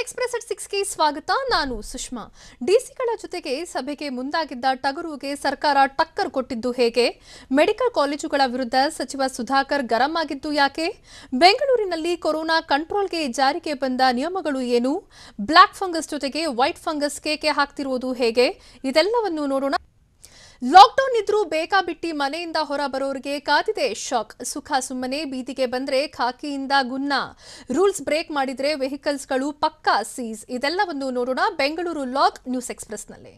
Express at 6ಗೆ ಸ್ವಾಗತ. ನಾನು ಸುಷ್ಮಾ. ಡಿಸಿಗಳ ಜೊತೆಗೆ ಸಭೆಗೆ ಮುಂದಾಗಿದ್ದ ಟಗರುಗೆ ಸರ್ಕಾರ ಟಕ್ಕರ್ ಕೊಟ್ಟಿದ್ದು ಹೇಗೆ? ಮೆಡಿಕಲ್ ಕಾಲೇಜುಗಳ ವಿರುದ್ಧ ಸಚಿವ ಸುಧಾಕರ್ ಗರಂ ಆಗಿದ್ದು ಯಾಕೆ? ಬೆಂಗಳೂರಿನಲ್ಲಿ ಕೊರೋನಾ ಕಂಟ್ರೋಲ್ಗೆ ಜಾರಿಗೆ ಬಂದ ನಿಯಮಗಳು ಏನು? ಬ್ಲಾಕ್ ಫಂಗಸ್ ಜೊತೆಗೆ ವೈಟ್ ಫಂಗಸ್ ಕೇಕೆ ಹಾಕ್ತಿರುವುದು ಹೇಗೆ? ಇದೆಲ್ಲವನ್ನು ನೋಡೋಣ. ಲಾಕ್ಡೌನ್ ಇದ್ರೂ ಬೇಕಾಬಿಟ್ಟಿ ಮನೆಯಿಂದ ಹೊರ ಬರೋರಿಗೆ ಕಾದಿದೆ ಶಾಕ್. ಸುಖ ಸುಮ್ಮನೆ ಬೀದಿಗೆ ಬಂದ್ರೆ ಖಾಕಿಯಿಂದ ಗುನ್ನ. ರೂಲ್ಸ್ ಬ್ರೇಕ್ ಮಾಡಿದ್ರೆ ವೆಹಿಕಲ್ಸ್ಗಳು ಪಕ್ಕಾ ಸೀಸ್. ಇದೆಲ್ಲವನ್ನು ನೋಡೋಣ ಬೆಂಗಳೂರು ಲಾಗ್ ನ್ಯೂಸ್ ಎಕ್ಸ್‌ಪ್ರೆಸ್‌ನಲ್ಲಿ.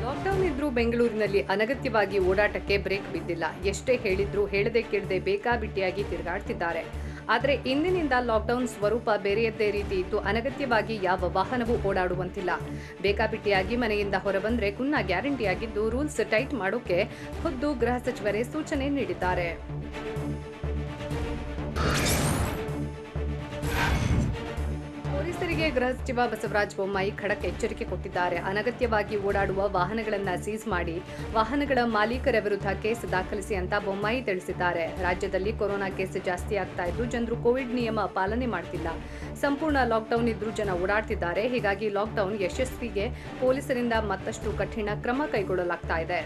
ಲಾಕ್ಡೌನ್ ಇದ್ರೂ ಬೆಂಗಳೂರಿನಲ್ಲಿ ಅನಗತ್ಯವಾಗಿ ಓಡಾಟಕ್ಕೆ ಬ್ರೇಕ್ ಬಿದ್ದಿಲ್ಲ. ಎಷ್ಟೇ ಹೇಳಿದ್ರೂ ಹೇಳದೆ ಕೇಳದೆ ಬೇಕಾಬಿಟ್ಟಿಯಾಗಿ ತಿರುಗಾಡ್ತಿದ್ದಾರೆ. ಆದರೆ ಇಂದಿನಿಂದ ಲಾಕ್ಡೌನ್ ಸ್ವರೂಪ ಬೇರೆಯದ್ದೇ ರೀತಿ ಇದ್ದು ಅನಗತ್ಯವಾಗಿ ಯಾವ ವಾಹನವೂ ಓಡಾಡುವಂತಿಲ್ಲ. ಬೇಕಾಬಿಟ್ಟಿಯಾಗಿ ಮನೆಯಿಂದ ಹೊರಬಂದ್ರೆ ಕುನ್ನ ಗ್ಯಾರಂಟಿಯಾಗಿದ್ದು ರೂಲ್ಸ್ ಟೈಟ್ ಮಾಡೋಕೆ ಖುದ್ದು ಗೃಹ ಸಚಿವರೇ ಸೂಚನೆ ನೀಡಿದ್ದಾರೆ. ಪೊಲೀಸರಿಗೆ ಗೃಹ ಸಚಿವ ಬಸವರಾಜ ಬೊಮ್ಮಾಯಿ ಖಡಕ್ ಎಚ್ಚರಿಕೆ ಕೊಟ್ಟಿದ್ದಾರೆ. ಅನಗತ್ಯವಾಗಿ ಓಡಾಡುವ ವಾಹನಗಳನ್ನು ಸೀಸ್ ಮಾಡಿ ವಾಹನಗಳ ಮಾಲೀಕರ ವಿರುದ್ಧ ಕೇಸ್ ದಾಖಲಿಸಿ ಅಂತ ಬೊಮ್ಮಾಯಿ ತಿಳಿಸಿದ್ದಾರೆ. ರಾಜ್ಯದಲ್ಲಿ ಕೊರೋನಾ ಕೇಸ್ ಜಾಸ್ತಿ ಆಗ್ತಾ ಇದ್ದು ಜನರು ಕೋವಿಡ್ ನಿಯಮ ಪಾಲನೆ ಮಾಡ್ತಿಲ್ಲ. ಸಂಪೂರ್ಣ ಲಾಕ್ಡೌನ್ ಇದ್ರೂ ಜನ ಓಡಾಡ್ತಿದ್ದಾರೆ. ಹೀಗಾಗಿ ಲಾಕ್ಡೌನ್ ಯಶಸ್ವಿಗೆ ಪೊಲೀಸರಿಂದ ಮತ್ತಷ್ಟು ಕಠಿಣ ಕ್ರಮ ಕೈಗೊಳ್ಳಲಾಗ್ತಾ ಇದೆ.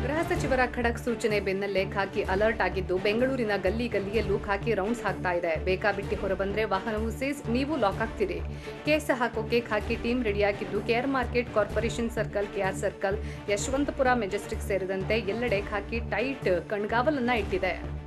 ಗೃಹ ಸಚಿವರ ಖಡಕ್ ಸೂಚನೆ ಬೆನ್ನಲ್ಲೇ ಖಾಕಿ ಅಲರ್ಟ್ ಆಗಿದ್ದು ಬೆಂಗಳೂರಿನ ಗಲ್ಲಿ ಗಲ್ಲಿಯಲ್ಲೂ ಖಾಕಿ ರೌಂಡ್ಸ್ ಹಾಕ್ತಾ ಇದೆ. ಬೇಕಾಬಿಟ್ಟಿ ಹೊರಬಂದ್ರೆ ವಾಹನವು ಸೀಸ್, ನೀವು ಲಾಕ್ ಆಗ್ತೀರಿ. ಕೇಸ್ ಹಾಕೋಕೆ ಖಾಕಿ ಟೀಮ್ ರೆಡಿಯಾಗಿದ್ದು KR market, corporation circle, KR circle, Yeshwanthpur, Majestic ಸೇರಿದಂತೆ ಎಲ್ಲೆಡೆ ಖಾಕಿ ಟೈಟ್ ಕಣ್ಗಾವಲನ್ನ ಇಟ್ಟಿದೆ.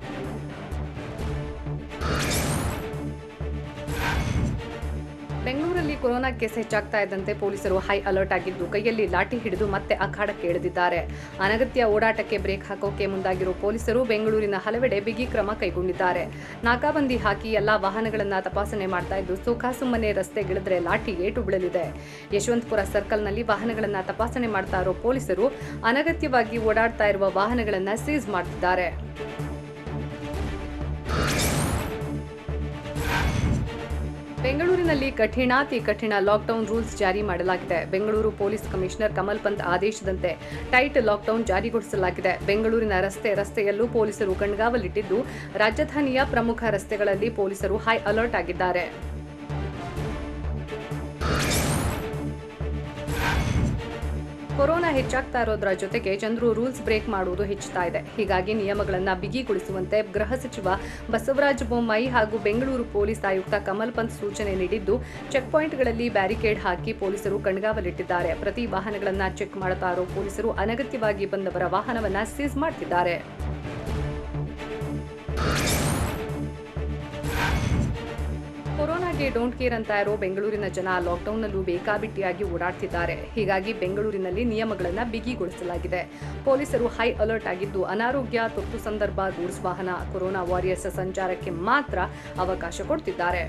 ಬೆಂಗಳೂರಲ್ಲಿ ಕೊರೋನಾ ಕೇಸ್ ಹೆಚ್ಚಾಗ್ತಾ ಇದ್ದಂತೆ ಪೊಲೀಸರು ಹೈ ಅಲರ್ಟ್ ಆಗಿದ್ದು ಕೈಯಲ್ಲಿ ಲಾಠಿ ಹಿಡಿದು ಮತ್ತೆ ಅಖಾಡಕ್ಕೆ ಇಳಿದಿದ್ದಾರೆ. ಅನಗತ್ಯ ಓಡಾಟಕ್ಕೆ ಬ್ರೇಕ್ ಹಾಕೋಕೆ ಮುಂದಾಗಿರೋ ಪೊಲೀಸರು ಬೆಂಗಳೂರಿನ ಹಲವೆಡೆ ಬಿಗಿ ಕ್ರಮ ಕೈಗೊಂಡಿದ್ದಾರೆ. ನಾಕಾಬಂದಿ ಹಾಕಿ ಎಲ್ಲಾ ವಾಹನಗಳನ್ನ ತಪಾಸಣೆ ಮಾಡ್ತಾ ಇದ್ದು ಸುಖ ಸುಮ್ಮನೆ ರಸ್ತೆಗಿಳಿದ್ರೆ ಲಾಠಿ ಏಟು ಬೀಳಲಿದೆ. ಯಶವಂತಪುರ ಸರ್ಕಲ್ನಲ್ಲಿ ವಾಹನಗಳನ್ನ ತಪಾಸಣೆ ಮಾಡ್ತಾ ಇರೋ ಪೊಲೀಸರು ಅನಗತ್ಯವಾಗಿ ಓಡಾಡ್ತಾ ಇರುವ ವಾಹನಗಳನ್ನ ಸೀಸ್ ಮಾಡ್ತಿದ್ದಾರೆ. ಬೆಂಗಳೂರಿನಲ್ಲಿ ಕಠಿಣಾತಿ ಕಠಿಣ ಲಾಕ್ಡೌನ್ ರೂಲ್ಸ್ ಜಾರಿ ಮಾಡಲಾಗಿದೆ. ಬೆಂಗಳೂರು ಪೊಲೀಸ್ ಕಮಿಷನರ್ ಕಮಲ್ ಪಂತ್ ಆದೇಶದಂತೆ ಟೈಟ್ ಲಾಕ್ಡೌನ್ ಜಾರಿಗೊಳಿಸಲಾಗಿದೆ. ಬೆಂಗಳೂರಿನ ರಸ್ತೆಯಲ್ಲೂ ಪೊಲೀಸರು ಕಣ್ಗಾವಲಿಟ್ಟಿದ್ದು ರಾಜಧಾನಿಯ ಪ್ರಮುಖ ರಸ್ತೆಗಳಲ್ಲಿ ಪೊಲೀಸರು ಹೈ ಅಲರ್ಟ್ ಆಗಿದ್ದಾರೆ. ಕೊರೋನಾ ಹೆಚ್ಚಾಗ್ತಾ ಇರೋದ್ರ ಜೊತೆಗೆ ಜನರು ರೂಲ್ಸ್ ಬ್ರೇಕ್ ಮಾಡುವುದು ಹೆಚ್ಚುತ್ತಾ ಇದೆ. ಹೀಗಾಗಿ ನಿಯಮಗಳನ್ನು ಬಿಗಿಗೊಳಿಸುವಂತೆ ಗೃಹ ಸಚಿವ ಬಸವರಾಜ ಬೊಮ್ಮಾಯಿ ಹಾಗೂ ಬೆಂಗಳೂರು ಪೊಲೀಸ್ ಆಯುಕ್ತ ಕಮಲ್ ಪಂತ್ ಸೂಚನೆ ನೀಡಿದ್ದು ಚೆಕ್ ಪಾಯಿಂಟ್ಗಳಲ್ಲಿ ಬ್ಯಾರಿಕೇಡ್ ಹಾಕಿ ಪೊಲೀಸರು ಕಣ್ಗಾವಲಿಟ್ಟಿದ್ದಾರೆ. ಪ್ರತಿ ವಾಹನಗಳನ್ನು ಚೆಕ್ ಮಾಡುತ್ತಾ ಇರೋ ಪೊಲೀಸರು ಅನಗತ್ಯವಾಗಿ ಬಂದವರ ವಾಹನವನ್ನು ಸೀಸ್ ಮಾಡ್ತಿದ್ದಾರೆ. ಕೊರೋನಾಗೆ ಡೋಂಟ್ ಕೇರ್ ಅಂತ ಇರೋ ಬೆಂಗಳೂರಿನ ಜನ ಲಾಕ್ಡೌನ್ನಲ್ಲೂ ಬೇಕಾಬಿಟ್ಟಿಯಾಗಿ ಓಡಾಡ್ತಿದ್ದಾರೆ. ಹೀಗಾಗಿ ಬೆಂಗಳೂರಿನಲ್ಲಿ ನಿಯಮಗಳನ್ನು ಬಿಗಿಗೊಳಿಸಲಾಗಿದೆ. ಪೊಲೀಸರು ಹೈ ಅಲರ್ಟ್ ಆಗಿದ್ದು ಅನಾರೋಗ್ಯ, ತುರ್ತು ಸಂದರ್ಭ, ಗೂಡ್ಸ್ ವಾಹನ, ಕೊರೋನಾ ವಾರಿಯರ್ಸ್ ಸಂಚಾರಕ್ಕೆ ಮಾತ್ರ ಅವಕಾಶ ಕೊಡ್ತಿದ್ದಾರೆ.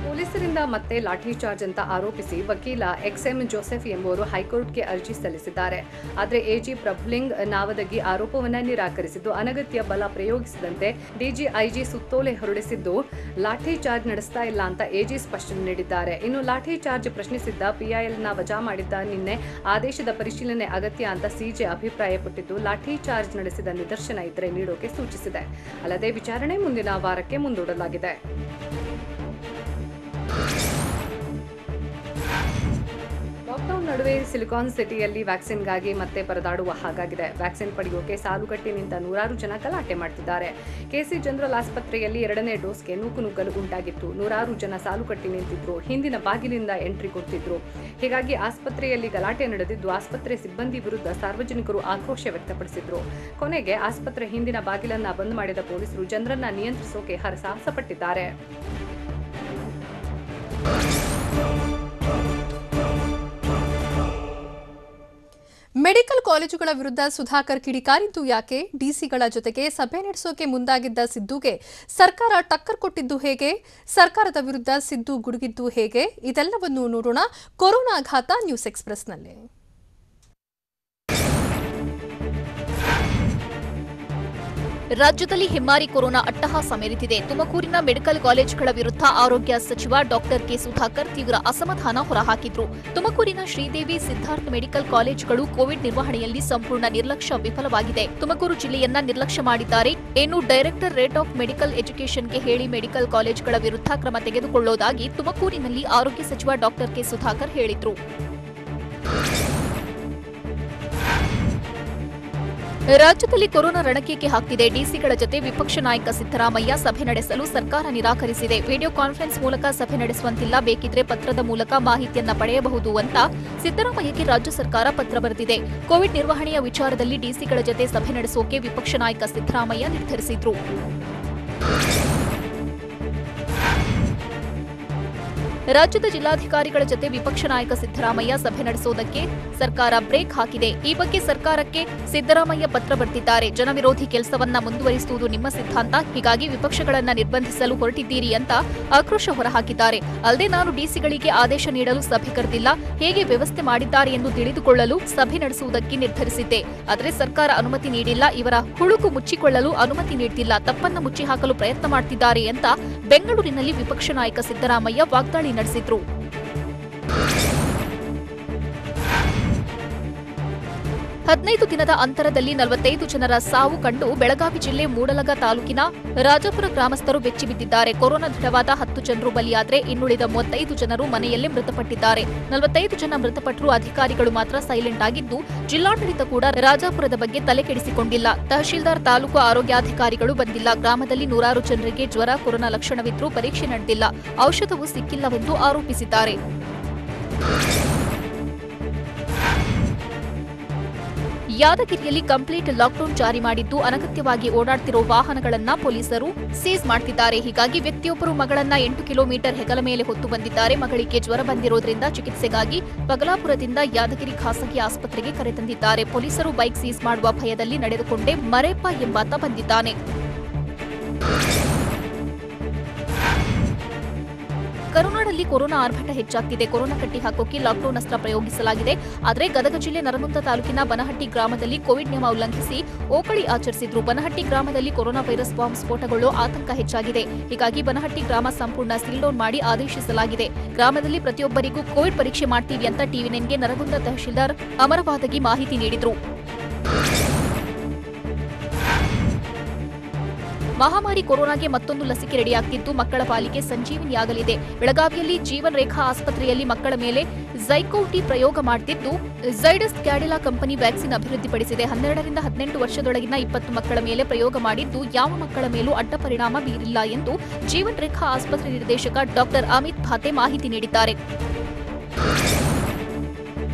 ಪೊಲೀಸರಿಂದ ಮತ್ತೆ ಲಾಠಿ ಚಾರ್ಜ್ ಅಂತ ಆರೋಪಿಸಿ ವಕೀಲ XM ಜೋಸೆಫ್ ಎಂಬುವರು ಹೈಕೋರ್ಟ್ಗೆ ಅರ್ಜಿ ಸಲ್ಲಿಸಿದ್ದಾರೆ. ಆದರೆ ಎಜಿ ಪ್ರಭುಲಿಂಗ್ ನಾವದಗಿ ಆರೋಪವನ್ನ ನಿರಾಕರಿಸಿದ್ದು ಅನಗತ್ಯ ಬಲ ಪ್ರಯೋಗಿಸಿದಂತೆ DGIG ಸುತ್ತೋಲೆ ಹೊರಡಿಸಿದ್ದು ಲಾಠಿ ಚಾರ್ಜ್ ನಡೆಸ್ತಾ ಇಲ್ಲ ಅಂತ ಎಜಿ ಸ್ಪಷ್ಟನೆ ನೀಡಿದ್ದಾರೆ. ಇನ್ನು ಲಾಠಿ ಚಾರ್ಜ್ ಪ್ರಶ್ನಿಸಿದ್ದ PILನ ವಜಾ ಮಾಡಿದ್ದ ನಿನ್ನೆ ಆದೇಶದ ಪರಿಶೀಲನೆ ಅಗತ್ಯ ಅಂತ CJ ಅಭಿಪ್ರಾಯಪಟ್ಟಿದ್ದು ಲಾಠಿ ಚಾರ್ಜ್ ನಡೆಸಿದ ನಿದರ್ಶನ ಇದ್ದರೆ ನೀಡೋಕೆ ಸೂಚಿಸಿದೆ. ಅಲ್ಲದೆ ವಿಚಾರಣೆ ಮುಂದಿನ ವಾರಕ್ಕೆ ಮುಂದೂಡಲಾಗಿದೆ. ಲಾಕ್ಡೌನ್ ನಡುವೆ ಸಿಲಿಕಾನ್ ಸಿಟಿಯಲ್ಲಿ ವ್ಯಾಕ್ಸಿನ್ಗಾಗಿ ಮತ್ತೆ ಪರದಾಡುವ ಹಾಗಾಗಿದೆ. ವ್ಯಾಕ್ಸಿನ್ ಪಡೆಯೋಕೆ ಸಾಲುಗಟ್ಟಿ ನಿಂತ ನೂರಾರು ಜನ ಗಲಾಟೆ ಮಾಡ್ತಿದ್ದಾರೆ. KC ಜನರಲ್ ಆಸ್ಪತ್ರೆಯಲ್ಲಿ 2ನೇ ಡೋಸ್ಗೆ ನೂಕುನುಗ್ಗಲು ಉಂಟಾಗಿತ್ತು. ನೂರಾರು ಜನ ಸಾಲುಗಟ್ಟಿ ನಿಂತಿದ್ರು. ಹಿಂದಿನ ಬಾಗಿಲಿಂದ ಎಂಟ್ರಿ ಕೊಡ್ತಿದ್ರು. ಹೀಗಾಗಿ ಆಸ್ಪತ್ರೆಯಲ್ಲಿ ಗಲಾಟೆ ನಡೆದಿದ್ದು ಆಸ್ಪತ್ರೆ ಸಿಬ್ಬಂದಿ ವಿರುದ್ಧ ಸಾರ್ವಜನಿಕರು ಆಕ್ರೋಶ ವ್ಯಕ್ತಪಡಿಸಿದ್ರು. ಕೊನೆಗೆ ಆಸ್ಪತ್ರೆ ಹಿಂದಿನ ಬಾಗಿಲನ್ನ ಬಂದ್ ಮಾಡಿದ ಪೊಲೀಸರು ಜನರನ್ನ ನಿಯಂತ್ರಿಸೋಕೆ ಹರಸಾಹಸ ಪಟ್ಟಿದ್ದಾರೆ. ಮೆಡಿಕಲ್ ಕಾಲೇಜುಗಳ ವಿರುದ್ಧ ಸುಧಾಕರ್ ಕಿಡಿಕಾರಿದ್ದು ಯಾಕೆ? ಡಿಸಿಗಳ ಜೊತೆಗೆ ಸಭೆ ನಡೆಸೋಕೆ ಮುಂದಾಗಿದ್ದ ಸಿದ್ದುಗೆ ಸರ್ಕಾರ ಟಕ್ಕರ್ ಕೊಟ್ಟಿದ್ದು ಹೇಗೆ? ಸರ್ಕಾರದ ವಿರುದ್ಧ ಸಿದ್ದು ಗುಡುಗಿದ್ದು ಹೇಗೆ? ಇದೆಲ್ಲವನ್ನು ನೋಡೋಣ ಕೊರೋನಾ ಘಾತ ನ್ಯೂಸ್ ಎಕ್ಸ್‌ಪ್ರೆಸ್‌ನಲ್ಲಿ. ರಾಜ್ಯದಲ್ಲಿ ಹೆಮ್ಮಾರಿ ಕೊರೋನಾ ಅಟ್ಟಹಾಸ ಮೆರೆದಿದೆ. ತುಮಕೂರಿನ ಮೆಡಿಕಲ್ ಕಾಲೇಜುಗಳ ವಿರುದ್ಧ ಆರೋಗ್ಯ ಸಚಿವ ಡಾಕ್ಟರ್ ಕೆ ಸುಧಾಕರ್ ತೀವ್ರ ಅಸಮಾಧಾನ ಹೊರಹಾಕಿದ್ರು. ತುಮಕೂರಿನ ಶ್ರೀದೇವಿ ಸಿದ್ಧಾರ್ಥ ಮೆಡಿಕಲ್ ಕಾಲೇಜುಗಳು ಕೋವಿಡ್ ನಿರ್ವಹಣೆಯಲ್ಲಿ ಸಂಪೂರ್ಣ ನಿರ್ಲಕ್ಷ್ಯ ವಿಫಲವಾಗಿದೆ. ತುಮಕೂರು ಜಿಲ್ಲೆಯನ್ನ ನಿರ್ಲಕ್ಷ್ಯ ಮಾಡಿದ್ದಾರೆ. ಇನ್ನು ಡೈರೆಕ್ಟರ್ ರೇಟ್ ಆಫ್ ಮೆಡಿಕಲ್ ಎಜುಕೇಷನ್ಗೆ ಹೇಳಿ ಮೆಡಿಕಲ್ ಕಾಲೇಜುಗಳ ವಿರುದ್ಧ ಕ್ರಮ ತೆಗೆದುಕೊಳ್ಳುವುದಾಗಿ ತುಮಕೂರಿನಲ್ಲಿ ಆರೋಗ್ಯ ಸಚಿವ ಡಾಕ್ಟರ್ ಕೆ ಸುಧಾಕರ್ ಹೇಳಿದ್ರು. ರಾಜ್ಯದಲ್ಲಿ ಕೊರೋನಾ ರಣಕೇಕೆ ಹಾಕ್ತಿದೆ. ಡಿಸಿಗಳ ಜೊತೆ ವಿಪಕ್ಷ ನಾಯಕ ಸಿದ್ದರಾಮಯ್ಯ ಸಭೆ ನಡೆಸಲು ಸರ್ಕಾರ ನಿರಾಕರಿಸಿದೆ. ವಿಡಿಯೋ ಕಾನ್ಫರೆನ್ಸ್ ಮೂಲಕ ಸಭೆ ನಡೆಸುವಂತಿಲ್ಲ, ಬೇಕಿದ್ರೆ ಪತ್ರದ ಮೂಲಕ ಮಾಹಿತಿಯನ್ನ ಪಡೆಯಬಹುದು ಅಂತ ಸಿದ್ದರಾಮಯ್ಯಗೆ ರಾಜ್ಯ ಸರ್ಕಾರ ಪತ್ರ ಬರೆದಿದೆ. ಕೋವಿಡ್ ನಿರ್ವಹಣೆಯ ವಿಚಾರದಲ್ಲಿ ಡಿಸಿಗಳ ಜೊತೆ ಸಭೆ ನಡೆಸೋಕೆ ವಿಪಕ್ಷ ನಾಯಕ ಸಿದ್ದರಾಮಯ್ಯ ನಿರ್ಧರಿಸಿದ್ರು. ರಾಜ್ಯದ ಜಿಲ್ಲಾಧಿಕಾರಿಗಳ ಜೊತೆ ವಿಪಕ್ಷ ನಾಯಕ ಸಿದ್ದರಾಮಯ್ಯ ಸಭೆ ನಡೆಸುವುದಕ್ಕೆ ಸರ್ಕಾರ ಬ್ರೇಕ್ ಹಾಕಿದೆ. ಈ ಬಗ್ಗೆ ಸರ್ಕಾರಕ್ಕೆ ಸಿದ್ದರಾಮಯ್ಯ ಪತ್ರ ಬರೆದಿದ್ದಾರೆ. ಜನವಿರೋಧಿ ಕೆಲಸವನ್ನ ಮುಂದುವರಿಸುವುದು ನಿಮ್ಮ ಸಿದ್ಧಾಂತ, ಹೀಗಾಗಿ ವಿಪಕ್ಷಗಳನ್ನ ನಿರ್ಬಂಧಿಸಲು ಹೊರಟಿದ್ದೀರಿ ಅಂತ ಆಕ್ರೋಶ ಹೊರಹಾಕಿದ್ದಾರೆ. ಅಲ್ಲದೆ ನಾನು ಡಿಸಿಗಳಿಗೆ ಆದೇಶ ನೀಡಲು ಸಭೆ ಕರೆದಿಲ್ಲ, ಹೇಗೆ ವ್ಯವಸ್ಥೆ ಮಾಡಿದ್ದಾರೆ ಎಂದು ತಿಳಿದುಕೊಳ್ಳಲು ಸಭೆ ನಡೆಸುವುದಕ್ಕೆ ನಿರ್ಧರಿಸಿದ್ದೆ. ಆದರೆ ಸರ್ಕಾರ ಅನುಮತಿ ನೀಡಿಲ್ಲ, ಇವರ ಹುಳುಕು ಮುಚ್ಚಿಕೊಳ್ಳಲು ಅನುಮತಿ ನೀಡುತ್ತಿಲ್ಲ, ತಪ್ಪನ್ನ ಮುಚ್ಚಿ ಹಾಕಲು ಪ್ರಯತ್ನ ಮಾಡ್ತಿದ್ದಾರೆ ಅಂತ ಬೆಂಗಳೂರಿನಲ್ಲಿ ವಿಪಕ್ಷ ನಾಯಕ ಸಿದ್ದರಾಮಯ್ಯ ವಾಗ್ದಾಳಿ ನಡೆಸಿದ್ರು. ಹದಿನೈದು ದಿನದ ಅಂತರದಲ್ಲಿ 45 ಜನರ ಸಾವು ಕಂಡು ಬೆಳಗಾವಿ ಜಿಲ್ಲೆ ಮೂಡಲಗ ತಾಲೂಕಿನ ರಾಜಪುರ ಗ್ರಾಮಸ್ಥರು ಬೆಚ್ಚಿಬಿದ್ದಿದ್ದಾರೆ. ಕೊರೋನಾ ದೃಢವಾದ 10 ಜನರು ಬಲಿಯಾದರೆ ಇನ್ನುಳಿದ 35 ಜನರು ಮನೆಯಲ್ಲೇ ಮೃತಪಟ್ಟಿದ್ದಾರೆ. 45 ಜನ ಮೃತಪಟ್ಟರೂ ಅಧಿಕಾರಿಗಳು ಮಾತ್ರ ಸೈಲೆಂಟ್ ಆಗಿದ್ದು, ಜಿಲ್ಲಾಡಳಿತ ಕೂಡ ರಾಜಾಪುರದ ಬಗ್ಗೆ ತಲೆ ಕೆಡಿಸಿಕೊಂಡಿಲ್ಲ. ತಹಶೀಲ್ದಾರ್, ತಾಲೂಕು ಆರೋಗ್ಯಾಧಿಕಾರಿಗಳು ಬಂದಿಲ್ಲ. ಗ್ರಾಮದಲ್ಲಿ ನೂರಾರು ಜನರಿಗೆ ಜ್ವರ, ಕೊರೋನಾ ಲಕ್ಷಣವಿದ್ರೂ ಪರೀಕ್ಷೆ ನಡೆದಿಲ್ಲ, ಔಷಧವೂ ಸಿಕ್ಕಿಲ್ಲವೆಂದು ಆರೋಪಿಸಿದ್ದಾರೆ. ಯಾದಗಿರಿಯಲ್ಲಿ ಕಂಪ್ಲೀಟ್ ಲಾಕ್ಡೌನ್ ಜಾರಿ ಮಾಡಿದ್ದು, ಅನಗತ್ಯವಾಗಿ ಓಡಾಡ್ತಿರೋ ವಾಹನಗಳನ್ನ ಪೊಲೀಸರು ಸೀಸ್ ಮಾಡ್ತಿದ್ದಾರೆ. ಹೀಗಾಗಿ ವ್ಯಕ್ತಿಯೊಬ್ಬರು ಮಗಳನ್ನ 8 ಕಿಲೋಮೀಟರ್ ಹೆಗಲ ಮೇಲೆ ಹೊತ್ತು ಬಂದಿದ್ದಾರೆ. ಮಗಳಿಗೆ ಜ್ವರ ಬಂದಿರೋದ್ರಿಂದ ಚಿಕಿತ್ಸೆಗಾಗಿ ಬಗಲಾಪುರದಿಂದ ಯಾದಗಿರಿ ಖಾಸಗಿ ಆಸ್ಪತ್ರೆಗೆ ಕರೆತಂದಿದ್ದಾರೆ. ಪೊಲೀಸರು ಬೈಕ್ ಸೀಸ್ ಮಾಡುವ ಭಯದಲ್ಲಿ ನಡೆದುಕೊಂಡೇ ಮರೇಪ್ಪ ಎಂಬಾತ ಬಂದಿದ್ದಾನೆ. ಕರುನಾಡಲ್ಲಿ ಕೊರೋನಾ ಆರ್ಭಟ ಹೆಚ್ಚಾಗ್ತಿದೆ. ಕೊರೋನಾ ಕಟ್ಟಿ ಹಾಕೋಕೆ ಲಾಕ್ಡೌನ್ ಅಸ್ತ್ರ ಪ್ರಯೋಗಿಸಲಾಗಿದೆ. ಆದರೆ ಗದಗ ಜಿಲ್ಲೆ ನರಗುಂದ ತಾಲೂಕಿನ ಬನಹಟ್ಟಿ ಗ್ರಾಮದಲ್ಲಿ ಕೋವಿಡ್ ನಿಯಮ ಉಲ್ಲಂಘಿಸಿ ಓಕಳಿ ಆಚರಿಸಿದ್ರು. ಬನಹಟ್ಟಿ ಗ್ರಾಮದಲ್ಲಿ ಕೊರೋನಾ ವೈರಸ್ ಬಾಂಬ್ ಸ್ಫೋಟಗೊಳ್ಳೋ ಆತಂಕ ಹೆಚ್ಚಾಗಿದೆ. ಹೀಗಾಗಿ ಬನಹಟ್ಟಿ ಗ್ರಾಮ ಸಂಪೂರ್ಣ ಸೀಲ್ ಡೌನ್ ಮಾಡಿ ಆದೇಶಿಸಲಾಗಿದೆ. ಗ್ರಾಮದಲ್ಲಿ ಪ್ರತಿಯೊಬ್ಬರಿಗೂ ಕೋವಿಡ್ ಪರೀಕ್ಷೆ ಮಾಡ್ತೀವಿ ಅಂತ ಟಿವಿ9ಗೆ ನರಗುಂದ ತಹಶೀಲ್ದಾರ್ ಅಮರವಾದಗಿ ಮಾಹಿತಿ ನೀಡಿದ್ರು. ಮಹಾಮಾರಿ ಕೊರೋನಾಗೆ ಮತ್ತೊಂದು ಲಸಿಕೆ ರೆಡಿಯಾಗ್ತಿದ್ದು, ಮಕ್ಕಳ ಪಾಲಿಗೆ ಸಂಜೀವಿನಿಯಾಗಲಿದೆ. ಬೆಳಗಾವಿಯಲ್ಲಿ ಜೀವನ್ ರೇಖಾ ಆಸ್ಪತ್ರೆಯಲ್ಲಿ ಮಕ್ಕಳ ಮೇಲೆ ಝೈಕೋಟಿ ಪ್ರಯೋಗ ಮಾಡುತ್ತಿದ್ದು, ಝೈಡಸ್ ಕ್ಯಾಡಿಲಾ ಕಂಪನಿ ವ್ಯಾಕ್ಸಿನ್ ಅಭಿವೃದ್ಧಿಪಡಿಸಿದೆ. 12 ರಿಂದ 18 ವರ್ಷದೊಳಗಿನ 20 ಮಕ್ಕಳ ಮೇಲೆ ಪ್ರಯೋಗ ಮಾಡಿದ್ದು, ಯಾವ ಮಕ್ಕಳ ಮೇಲೂ ಅಡ್ಡ ಪರಿಣಾಮ ಬೀರಿಲ್ಲ ಎಂದು ಜೀವನ್ ರೇಖಾ ಆಸ್ಪತ್ರೆ ನಿರ್ದೇಶಕ ಡಾಕ್ಟರ್ ಅಮಿತ್ ಭಾತೆ ಮಾಹಿತಿ ನೀಡಿದ್ದಾರೆ.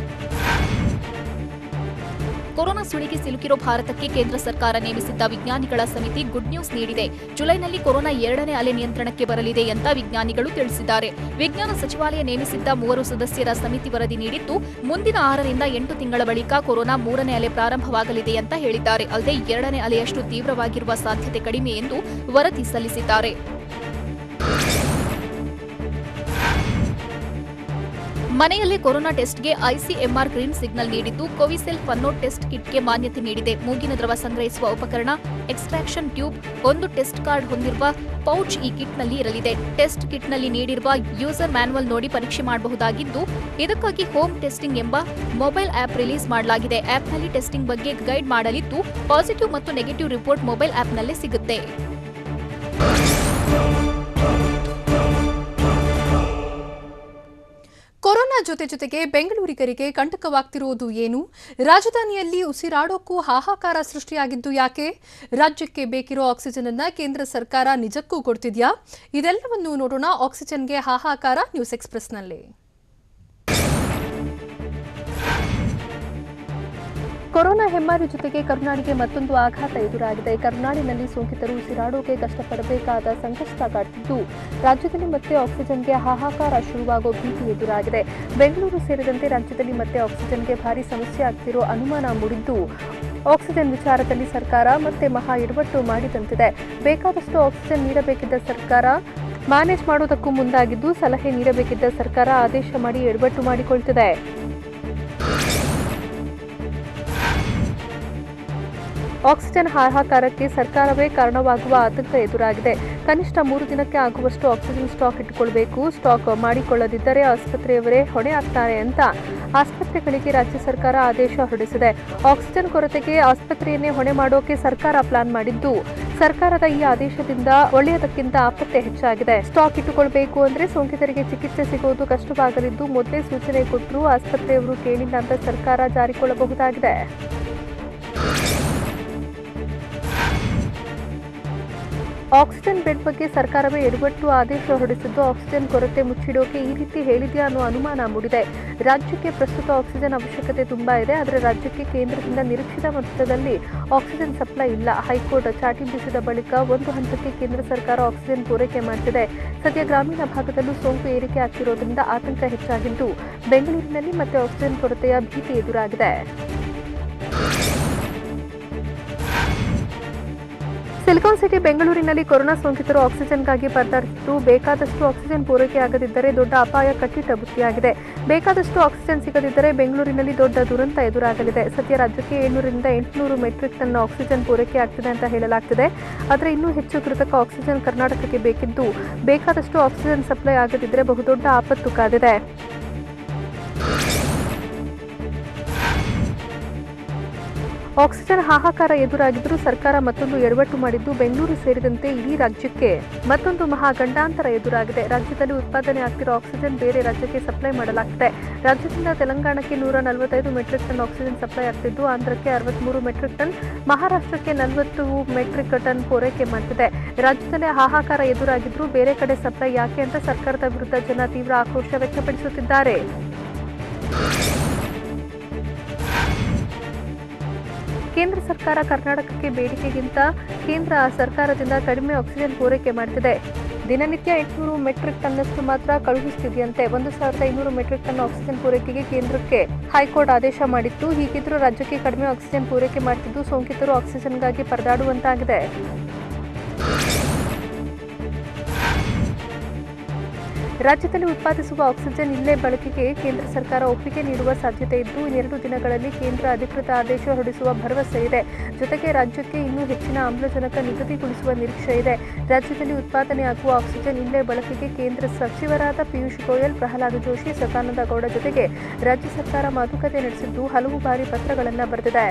ಕೊರೋನಾ ಸುಳಿಗೆ ಸಿಲುಕಿರೋ ಭಾರತಕ್ಕೆ ಕೇಂದ್ರ ಸರ್ಕಾರ ನೇಮಿಸಿದ್ದ ವಿಜ್ಞಾನಿಗಳ ಸಮಿತಿ ಗುಡ್ ನ್ಯೂಸ್ ನೀಡಿದೆ. ಜುಲೈನಲ್ಲಿ ಕೊರೋನಾ 2ನೇ ಅಲೆ ನಿಯಂತ್ರಣಕ್ಕೆ ಬರಲಿದೆ ಅಂತ ವಿಜ್ಞಾನಿಗಳು ತಿಳಿಸಿದ್ದಾರೆ. ವಿಜ್ಞಾನ ಸಚಿವಾಲಯ ನೇಮಿಸಿದ್ದ 3 ಸದಸ್ಯರ ಸಮಿತಿ ವರದಿ ನೀಡಿದ್ದು, ಮುಂದಿನ 6 ರಿಂದ 8 ತಿಂಗಳ ಬಳಿಕ ಕೊರೋನಾ 3ನೇ ಅಲೆ ಪ್ರಾರಂಭವಾಗಲಿದೆ ಅಂತ ಹೇಳಿದ್ದಾರೆ. ಅಲ್ಲದೆ 2ನೇ ಅಲೆಯಷ್ಟು ತೀವ್ರವಾಗಿರುವ ಸಾಧ್ಯತೆ ಕಡಿಮೆ ಎಂದು ವರದಿ ಸಲ್ಲಿಸಿದ್ದಾರೆ. ಮನೆಯಲ್ಲೇ ಕೊರೋನಾ ಟೆಸ್ಟ್ಗೆ ಐಸಿಎಂಆರ್ ಗ್ರೀನ್ ಸಿಗ್ನಲ್ ನೀಡಿದ್ದು, ಕೋವಿಸೆಲ್ ಫನ್ನೋ ಟೆಸ್ಟ್ ಕಿಟ್ಗೆ ಮಾನ್ಯತೆ ನೀಡಿದೆ. ಮೂಗಿನ ದ್ರವ ಸಂಗ್ರಹಿಸುವ ಉಪಕರಣ, ಎಕ್ಸ್ಟ್ರಾಕ್ಷನ್ ಟ್ಯೂಬ್, ಒಂದು ಟೆಸ್ಟ್ ಕಾರ್ಡ್ ಹೊಂದಿರುವ ಪೌಚ್ ಈ ಕಿಟ್ನಲ್ಲಿ ಇರಲಿದೆ. ಟೆಸ್ಟ್ ಕಿಟ್ನಲ್ಲಿ ನೀಡಿರುವ ಯೂಸರ್ ಮ್ಯಾನ್ಯುವಲ್ ನೋಡಿ ಪರೀಕ್ಷೆ ಮಾಡಬಹುದಾಗಿದ್ದು, ಇದಕ್ಕಾಗಿ ಹೋಮ್ ಟೆಸ್ಟಿಂಗ್ ಎಂಬ ಮೊಬೈಲ್ ಆಪ್ ರಿಲೀಸ್ ಮಾಡಲಾಗಿದೆ. ಆಪ್ನಲ್ಲಿ ಟೆಸ್ಟಿಂಗ್ ಬಗ್ಗೆ ಗೈಡ್ ಮಾಡಲಿದ್ದು, ಪಾಸಿಟಿವ್ ಮತ್ತು ನೆಗೆಟಿವ್ ರಿಪೋರ್ಟ್ ಮೊಬೈಲ್ ಆಪ್ನಲ್ಲೇ ಸಿಗುತ್ತೆ. ಕೊರೋನಾ ಜೊತೆಗೆ ಬೆಂಗಳೂರಿಗರಿಗೆ ಕಂಟಕವಾಗ್ತಿರುವುದು ಏನು? ರಾಜಧಾನಿಯಲ್ಲಿ ಉಸಿರಾಡೋಕ್ಕೂ ಹಾಹಾಕಾರ ಸೃಷ್ಟಿಯಾಗಿದ್ದು ಯಾಕೆ? ರಾಜ್ಯಕ್ಕೆ ಬೇಕಿರೋ ಆಕ್ಸಿಜನ್ ಅನ್ನ ಕೇಂದ್ರ ಸರ್ಕಾರ ನಿಜಕ್ಕೂ ಕೊಡ್ತಿದ್ಯಾ? ಇದೆಲ್ಲವನ್ನು ನೋಡೋಣ ಆಕ್ಸಿಜನ್ಗೆ ಹಾಹಾಕಾರ ನ್ಯೂಸ್ ಎಕ್ಸ್‌ಪ್ರೆಸ್‌ನಲ್ಲಿ. ಕೊರೋನಾ ಹೆಮ್ಮಾರಿ ಜೊತೆಗೆ ಕರುನಾಡಿಗೆ ಮತ್ತೊಂದು ಆಘಾತ ಎದುರಾಗಿದೆ. ಕರುನಾಡಿನಲ್ಲಿ ಸೋಂಕಿತರು ಉಸಿರಾಡೋಕೆ ಕಷ್ಟಪಡಬೇಕಾದ ಸಂಕಷ್ಟ ಕಾಡ್ತಿದ್ದು, ರಾಜ್ಯದಲ್ಲಿ ಮತ್ತೆ ಆಕ್ಸಿಜನ್ಗೆ ಹಾಹಾಕಾರ ಶುರುವಾಗೋ ಭೀತಿ ಎದುರಾಗಿದೆ. ಬೆಂಗಳೂರು ಸೇರಿದಂತೆ ರಾಜ್ಯದಲ್ಲಿ ಮತ್ತೆ ಆಕ್ಸಿಜನ್ಗೆ ಭಾರಿ ಸಮಸ್ಯೆ ಆಗ್ತಿರೋ ಅನುಮಾನ ಮೂಡಿದ್ದು, ಆಕ್ಸಿಜನ್ ವಿಚಾರದಲ್ಲಿ ಸರ್ಕಾರ ಮತ್ತೆ ಮಹಾ ಎಡವಟ್ಟು ಮಾಡಿದಂತಿದೆ. ಬೇಕಾದಷ್ಟು ಆಕ್ಸಿಜನ್ ನೀಡಬೇಕಿದ್ದ ಸರ್ಕಾರ ಮ್ಯಾನೇಜ್ ಮಾಡೋದಕ್ಕೂ ಮುಂದಾಗಿದ್ದು, ಸಲಹೆ ನೀಡಬೇಕಿದ್ದ ಸರ್ಕಾರ ಆದೇಶ ಮಾಡಿ ಎಡವಟ್ಟು ಮಾಡಿಕೊಳ್ತಿದೆ. ಆಕ್ಸಿಜನ್ ಹಾಹಾಕಾರಕ್ಕೆ ಸರ್ಕಾರವೇ ಕಾರಣವಾಗುವ ಆತಂಕ ಎದುರಾಗಿದೆ. ಕನಿಷ್ಠ 3 ದಿನಕ್ಕೆ ಆಗುವಷ್ಟು ಆಕ್ಸಿಜನ್ ಸ್ಟಾಕ್ ಇಟ್ಟುಕೊಳ್ಳಬೇಕು. ಸ್ಟಾಕ್ ಮಾಡಿಕೊಳ್ಳದಿದ್ದರೆ ಆಸ್ಪತ್ರೆಯವರೇ ಹೊಣೆ ಆಗ್ತಾರೆ ಅಂತ ಆಸ್ಪತ್ರೆಗಳಿಗೆ ರಾಜ್ಯ ಸರ್ಕಾರ ಆದೇಶ ಹೊರಡಿಸಿದೆ. ಆಕ್ಸಿಜನ್ ಕೊರತೆಗೆ ಆಸ್ಪತ್ರೆಯನ್ನೇ ಹೊಣೆ ಮಾಡೋಕೆ ಸರ್ಕಾರ ಪ್ಲಾನ್ ಮಾಡಿದ್ದು, ಸರ್ಕಾರದ ಈ ಆದೇಶದಿಂದ ಒಳ್ಳೆಯದಕ್ಕಿಂತ ಆಪತ್ತೆ ಹೆಚ್ಚಾಗಿದೆ. ಸ್ಟಾಕ್ ಇಟ್ಟುಕೊಳ್ಬೇಕು ಅಂದ್ರೆ ಸೋಂಕಿತರಿಗೆ ಚಿಕಿತ್ಸೆ ಸಿಗೋದು ಕಷ್ಟವಾಗಲಿದ್ದು, ಮೊದಲೇ ಸೂಚನೆ ಕೊಟ್ಟರೂ ಆಸ್ಪತ್ರೆಯವರು ಕೇಳಿಲ್ಲ ಅಂತ ಸರ್ಕಾರ ಜಾರಿಕೊಳ್ಳಬಹುದಾಗಿದೆ. ಆಕ್ಸಿಜನ್ ಬೆಡ್ ಬಗ್ಗೆ ಸರ್ಕಾರವೇ ಎಡವಟ್ಟು ಆದೇಶ ಹೊರಡಿಸಿದ್ದು, ಆಕ್ಸಿಜನ್ ಕೊರತೆ ಮುಚ್ಚಿಡೋಕೆ ಈ ರೀತಿ ಹೇಳಿದೆಯಾ ಅನ್ನೋ ಅನುಮಾನ ಮೂಡಿದೆ. ರಾಜ್ಯಕ್ಕೆ ಪ್ರಸ್ತುತ ಆಕ್ಸಿಜನ್ ಅವಶ್ಯಕತೆ ತುಂಬಾ ಇದೆ, ಆದರೆ ರಾಜ್ಯಕ್ಕೆ ಕೇಂದ್ರದಿಂದ ನಿರೀಕ್ಷಿತ ಮೊತ್ತದಲ್ಲಿ ಆಕ್ಸಿಜನ್ ಸಪ್ಲೈ ಇಲ್ಲ. ಹೈಕೋರ್ಟ್ ಚಾಟಿ ಬೀಸಿದ ಬಳಿಕ ಒಂದು ಹಂತಕ್ಕೆ ಕೇಂದ್ರ ಸರ್ಕಾರ ಆಕ್ಸಿಜನ್ ಪೂರೈಕೆ ಮಾಡ್ತಿದೆ. ಸದ್ಯ ಗ್ರಾಮೀಣ ಭಾಗದಲ್ಲೂ ಸೋಂಕು ಏರಿಕೆ ಆಗ್ತಿರೋದ್ರಿಂದ ಆತಂಕ ಹೆಚ್ಚಾಗಿದ್ದು, ಬೆಂಗಳೂರಿನಲ್ಲಿ ಮತ್ತೆ ಆಕ್ಸಿಜನ್ ಕೊರತೆಯ ಭೀತಿ ಎದುರಾಗಿದೆ. ಸಿಲಿಕಾನ್ ಸಿಟಿ ಬೆಂಗಳೂರಿನಲ್ಲಿ ಕೊರೋನಾ ಸೋಂಕಿತರು ಆಕ್ಸಿಜನ್ಗಾಗಿ ಪರದಾಡುತ್ತಿದ್ದು, ಬೇಕಾದಷ್ಟು ಆಕ್ಸಿಜನ್ ಪೂರೈಕೆಯಾಗದಿದ್ದರೆ ದೊಡ್ಡ ಅಪಾಯ ಕಟ್ಟಿಟ್ಟ ಬುತ್ತಿಯಾಗಿದೆ. ಬೇಕಾದಷ್ಟು ಆಕ್ಸಿಜನ್ ಸಿಗದಿದ್ದರೆ ಬೆಂಗಳೂರಿನಲ್ಲಿ ದೊಡ್ಡ ದುರಂತ ಎದುರಾಗಲಿದೆ. ಸದ್ಯ ರಾಜ್ಯಕ್ಕೆ 700ರಿಂದ 800 ಮೆಟ್ರಿಕ್ ಟನ್ ಆಕ್ಸಿಜನ್ ಪೂರೈಕೆ ಆಗ್ತಿದೆ ಅಂತ ಹೇಳಲಾಗ್ತಿದೆ. ಆದರೆ ಇನ್ನೂ ಹೆಚ್ಚು ಕೃತಕ ಆಕ್ಸಿಜನ್ ಕರ್ನಾಟಕಕ್ಕೆ ಬೇಕಿದ್ದು, ಬೇಕಾದಷ್ಟು ಆಕ್ಸಿಜನ್ ಸಪ್ಲೈ ಆಗದಿದ್ದರೆ ಬಹುದೊಡ್ಡ ಆಪತ್ತು ಕಾದಿದೆ. ಆಕ್ಸಿಜನ್ ಹಾಹಾಕಾರ ಎದುರಾಗಿದ್ದರೂ ಸರ್ಕಾರ ಮತ್ತೊಂದು ಎಡವಟ್ಟು ಮಾಡಿದ್ದು, ಬೆಂಗಳೂರು ಸೇರಿದಂತೆ ಇಡೀ ರಾಜ್ಯಕ್ಕೆ ಮತ್ತೊಂದು ಮಹಾ ಗಂಡಾಂತರ ಎದುರಾಗಿದೆ. ರಾಜ್ಯದಲ್ಲಿ ಉತ್ಪಾದನೆ ಆಗ್ತಿರೋ ಆಕ್ಸಿಜನ್ ಬೇರೆ ರಾಜ್ಯಕ್ಕೆ ಸಪ್ಲೈ ಮಾಡಲಾಗ್ತಿದೆ. ರಾಜ್ಯದಿಂದ ತೆಲಂಗಾಣಕ್ಕೆ 145 ಮೆಟ್ರಿಕ್ ಟನ್ ಆಕ್ಸಿಜನ್ ಸಪ್ಲೈ ಆಗ್ತಿದ್ದು, ಆಂಧ್ರಕ್ಕೆ 63 ಮೆಟ್ರಿಕ್ ಟನ್, ಮಹಾರಾಷ್ಟ್ರಕ್ಕೆ 40 ಮೆಟ್ರಿಕ್ ಟನ್ ಪೂರೈಕೆ ಮಾಡ್ತಿದೆ. ರಾಜ್ಯದಲ್ಲಿ ಹಾಹಾಕಾರ ಎದುರಾಗಿದ್ರೂ ಬೇರೆ ಕಡೆ ಸಪ್ಲೈ ಯಾಕೆ ಅಂತ ಸರ್ಕಾರದ ವಿರುದ್ಧ ಜನ ತೀವ್ರ ಆಕ್ರೋಶ ವ್ಯಕ್ತಪಡಿಸುತ್ತಿದ್ದಾರೆ. ಕೇಂದ್ರ ಸರ್ಕಾರ ಕರ್ನಾಟಕಕ್ಕೆ ಬೇಡಿಕೆಗಿಂತ ಕೇಂದ್ರ ಸರ್ಕಾರದಿಂದ ಕಡಿಮೆ ಆಕ್ಸಿಜನ್ ಪೂರೈಕೆ ಮಾಡುತ್ತಿದೆ. ದಿನನಿತ್ಯ 800 ಮೆಟ್ರಿಕ್ ಟನ್ನಷ್ಟು ಮಾತ್ರ ಕಳುಹಿಸುತ್ತಿದೆಯಂತೆ. 1500 ಮೆಟ್ರಿಕ್ ಟನ್ ಆಕ್ಸಿಜನ್ ಪೂರೈಕೆಗೆ ಕೇಂದ್ರಕ್ಕೆ ಹೈಕೋರ್ಟ್ ಆದೇಶ ಮಾಡಿತ್ತು. ಹೀಗಿದ್ದರೂ ರಾಜ್ಯಕ್ಕೆ ಕಡಿಮೆ ಆಕ್ಸಿಜನ್ ಪೂರೈಕೆ ಮಾಡುತ್ತಿದ್ದು, ಸೋಂಕಿತರು ಆಕ್ಸಿಜನ್ಗಾಗಿ ಪರದಾಡುವಂತಾಗಿದೆ. ರಾಜ್ಯದಲ್ಲಿ ಉತ್ಪಾದಿಸುವ ಆಕ್ಸಿಜನ್ ಇಲ್ಲೇ ಬಳಕೆಗೆ ಕೇಂದ್ರ ಸರ್ಕಾರ ಒಪ್ಪಿಗೆ ನೀಡುವ ಸಾಧ್ಯತೆ ಇದ್ದು, 2 ದಿನಗಳಲ್ಲಿ ಕೇಂದ್ರ ಅಧಿಕೃತ ಆದೇಶ ಹೊರಡಿಸುವ ಭರವಸೆ ಇದೆ. ಜೊತೆಗೆ ರಾಜ್ಯಕ್ಕೆ ಇನ್ನೂ ಹೆಚ್ಚಿನ ಆಮ್ಲಜನಕ ನಿಗದಿಗೊಳಿಸುವ ನಿರೀಕ್ಷೆ ಇದೆ. ರಾಜ್ಯದಲ್ಲಿ ಉತ್ಪಾದನೆಯಾಗುವ ಆಕ್ಸಿಜನ್ ಇಲ್ಲೇ ಬಳಕೆಗೆ ಕೇಂದ್ರ ಸಚಿವರಾದ ಪಿಯೂಷ್ ಗೋಯಲ್, ಪ್ರಹ್ಲಾದ್ ಜೋಶಿ, ಸದಾನಂದ ಗೌಡ ಜೊತೆಗೆ ರಾಜ್ಯ ಸರ್ಕಾರ ಮಾತುಕತೆ ನಡೆಸಿದ್ದು, ಹಲವು ಬಾರಿ ಪತ್ರಗಳನ್ನು ಬರೆದಿದೆ.